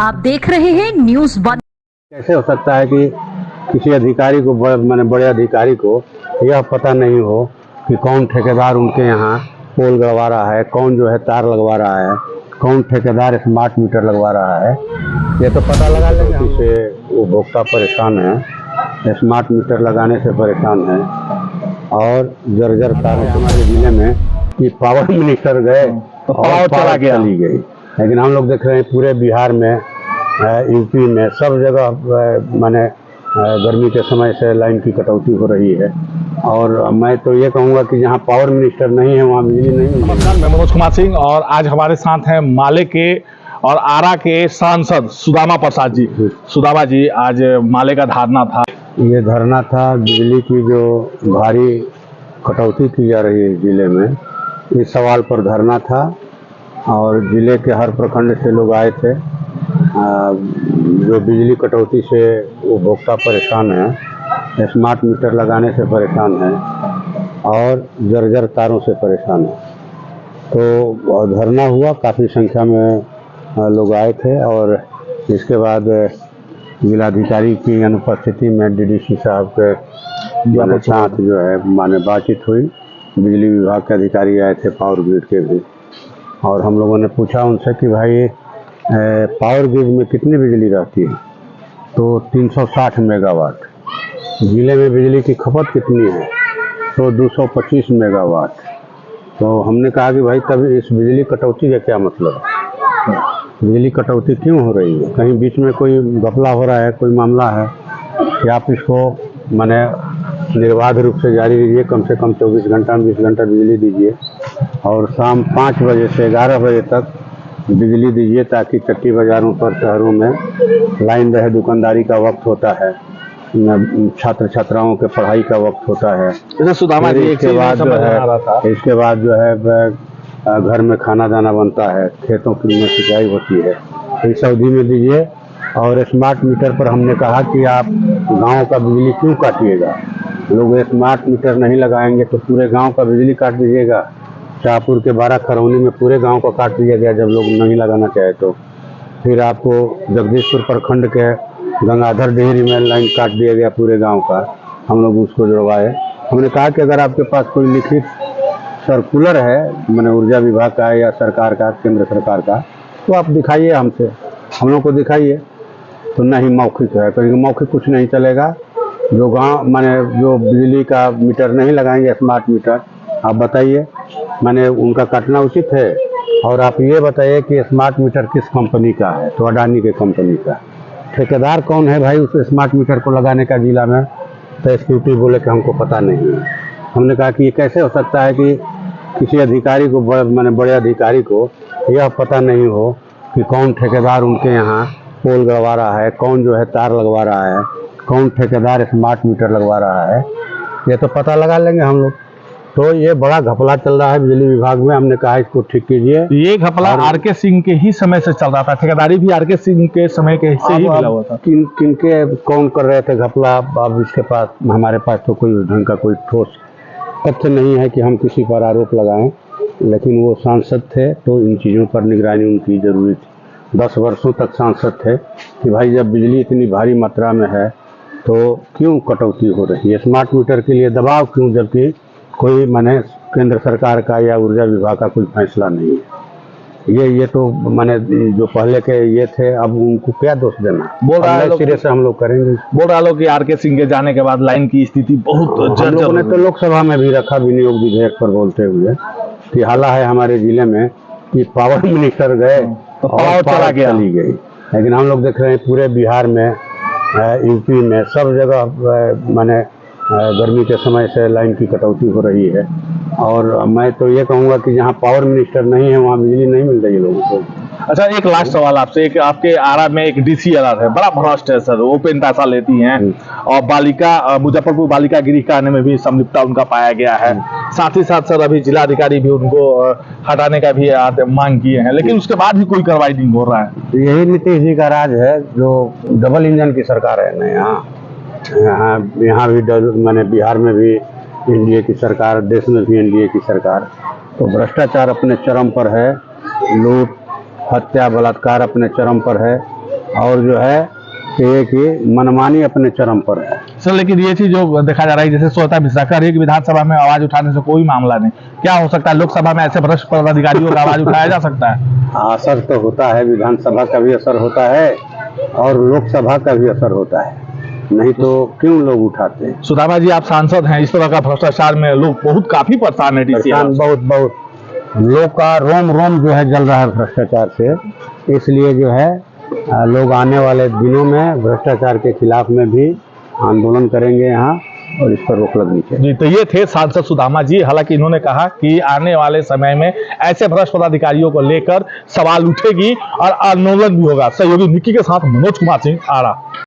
आप देख रहे हैं न्यूज़ 1। कैसे हो सकता है कि किसी अधिकारी को बड़े अधिकारी को यह पता नहीं हो कि कौन ठेकेदार उनके यहाँ पोल लगवा रहा है, कौन जो है तार लगवा रहा है, कौन ठेकेदार स्मार्ट मीटर लगवा रहा है। ये तो पता लगा लेंगे। इससे उपभोक्ता परेशान है, स्मार्ट मीटर लगाने से परेशान है और जर्जर तार हमारे जिले में कि पावर मिनिस्टर गए तो पावर चली गई। लेकिन हम लोग देख रहे हैं पूरे बिहार में, यूपी में, सब जगह माने गर्मी के समय से लाइन की कटौती हो रही है। और मैं तो ये कहूँगा कि जहाँ पावर मिनिस्टर नहीं है वहाँ बिजली नहीं है। नमस्कार, मैं मनोज कुमार सिंह और आज हमारे साथ हैं माले के और आरा के सांसद सुदामा प्रसाद जी। सुदामा जी, आज माले का धरना था। ये धरना था बिजली की जो भारी कटौती की जा रही है जिले में, इस सवाल पर धरना था और जिले के हर प्रखंड से लोग आए थे। जो बिजली कटौती से उपभोक्ता परेशान है, स्मार्ट मीटर लगाने से परेशान है और जर्जर तारों से परेशान है। तो धरना हुआ, काफ़ी संख्या में लोग आए थे और इसके बाद जिलाधिकारी की अनुपस्थिति में डीडीसी साहब के साथ जो है माने बातचीत हुई। बिजली विभाग के अधिकारी आए थे, पावर ग्रिड के भी, और हम लोगों ने पूछा उनसे कि भाई पावर ग्रिड में कितनी बिजली रहती है, तो 360 मेगावाट। जिले में बिजली की खपत कितनी है, तो 225 मेगावाट। तो हमने कहा कि भाई तब इस बिजली कटौती का क्या मतलब है, बिजली कटौती क्यों हो रही है, कहीं बीच में कोई घपला हो रहा है, कोई मामला है कि आप इसको माने निर्बाध रूप से जारी दीजिए। कम से कम 24 घंटा में 20 घंटा बिजली दीजिए और शाम 5 बजे से 11 बजे तक बिजली दीजिए, ताकि चट्टी बाज़ारों पर, शहरों में लाइन रहे। दुकानदारी का वक्त होता है, छात्र छात्राओं के पढ़ाई का वक्त होता है। सुदामा जी, इसके बाद जो है घर में खाना दाना बनता है, खेतों की सिंचाई होती है। इस अवधि में दीजिए। और स्मार्ट मीटर पर हमने कहा कि आप गांव का बिजली क्यों काटिएगा, लोग स्मार्ट मीटर नहीं लगाएंगे तो पूरे गांव का बिजली काट दीजिएगा। शाहपुर के 12 खरौनी में पूरे गांव का काट दिया गया जब लोग नहीं लगाना चाहे तो। फिर आपको जगदीशपुर प्रखंड के गंगाधर डेहरी में लाइन काट दिया गया पूरे गांव का, हम लोग उसको जुड़वाए। हमने कहा कि अगर आपके पास कोई लिखित सर्कुलर है मैंने ऊर्जा विभाग का या सरकार का, केंद्र सरकार का, तो आप दिखाइए, हमसे हम लोग को दिखाइए। तो नहीं, मौखिक है, कहीं मौखिक कुछ नहीं चलेगा। जो गांव माने जो बिजली का मीटर नहीं लगाएंगे स्मार्ट मीटर, आप बताइए, माने उनका काटना उचित है। और आप ये बताइए कि स्मार्ट मीटर किस कंपनी का है, तो अडानी के कंपनी का। ठेकेदार कौन है भाई उस स्मार्ट मीटर को लगाने का जिला में, तो सिक्योरिटी बोले कि हमको पता नहीं है। हमने कहा कि ये कैसे हो सकता है कि किसी अधिकारी को बड़े अधिकारी को यह पता नहीं हो कि कौन ठेकेदार उनके यहाँ पोल लगवा रहा है, कौन जो है तार लगवा रहा है, कौन ठेकेदार स्मार्ट मीटर लगवा रहा है। ये तो पता लगा लेंगे हम लोग। तो ये बड़ा घपला चल रहा है बिजली विभाग में। हमने कहा इसको ठीक कीजिए। ये घपला आरके सिंह के ही समय से चल रहा था, ठेकेदारी भी आरके सिंह के समय के से ही मिला हुआ था। किनके कौन कर रहे थे घपला, अब इसके पास, हमारे पास तो कोई ढंग का कोई ठोस तथ्य नहीं है कि हम किसी पर आरोप लगाएं। लेकिन वो सांसद थे तो इन चीज़ों पर निगरानी उनकी जरूरी थी। 10 वर्षों तक सांसद थे कि भाई जब बिजली इतनी भारी मात्रा में है तो क्यों कटौती हो रही है, स्मार्ट मीटर के लिए दबाव क्यों, जबकि कोई माने केंद्र सरकार का या ऊर्जा विभाग का कोई फैसला नहीं है। ये तो माने जो पहले के ये थे, अब उनको क्या दोष देना। बोल रहा है सिरे से हम लोग करेंगे। बोल रहा लोग कि आरके सिंह के जाने के बाद लाइन की स्थिति बहुत हम लोगों ने तो लोकसभा में भी रखा विनियोग विधेयक पर बोलते हुए कि हाला है हमारे जिले में कि पावर मिनिस्टर गए तो पावर चली गई। लेकिन हम लोग देख रहे हैं पूरे बिहार में, यूपी में, सब जगह माने गर्मी के समय से लाइन की कटौती हो रही है। और मैं तो ये कहूँगा कि जहाँ पावर मिनिस्टर नहीं है वहाँ बिजली नहीं मिल रही है लोगों को। अच्छा, एक लास्ट सवाल आपसे। एक आपके आरा में एक डीसी है, बड़ा भ्रष्ट है सर, ओपन पैसा लेती हैं और बालिका मुजफ्फरपुर बालिका गृह कांड में भी संलिप्तता उनका पाया गया है। साथ ही साथ सर अभी जिलाधिकारी भी उनको हटाने का भी मांग किए हैं, लेकिन उसके बाद भी कोई कार्रवाई नहीं हो रहा है। यही नीतीश जी का राज है, जो डबल इंजन की सरकार है ना। यहाँ भी मैंने बिहार में भी एनडीए की सरकार, देश में भी एनडीए की सरकार। तो भ्रष्टाचार अपने चरम पर है, लूट, हत्या, बलात्कार अपने चरम पर है। और जो है कि मनमानी अपने चरम पर है। सर लेकिन ये चीज जो देखा जा रहा है, जैसे श्वेता मिश्रा कह रही है कि विधानसभा में आवाज उठाने से कोई मामला नहीं, क्या हो सकता है लोकसभा में ऐसे भ्रष्ट पदाधिकारियों का आवाज उठाया जा सकता है? असर तो होता है, विधानसभा का भी असर होता है और लोकसभा का भी असर होता है, नहीं तो क्यों लोग उठाते हैं। सुदामा जी, आप सांसद हैं, इस तरह का भ्रष्टाचार में लोग बहुत काफी परेशान है। परेशान बहुत लोग का रोम रोम जो है जल रहा है भ्रष्टाचार से, इसलिए जो है लोग आने वाले दिनों में भ्रष्टाचार के खिलाफ में भी आंदोलन करेंगे यहाँ और इस पर रोक लगनी चाहिए। जी, तो ये थे सांसद सुदामा जी। हालांकि इन्होंने कहा कि आने वाले समय में ऐसे भ्रष्ट पदाधिकारियों को लेकर सवाल उठेगी और आंदोलन भी होगा। सहयोगी निक्की के साथ मनोज कुमार सिंह, आरा।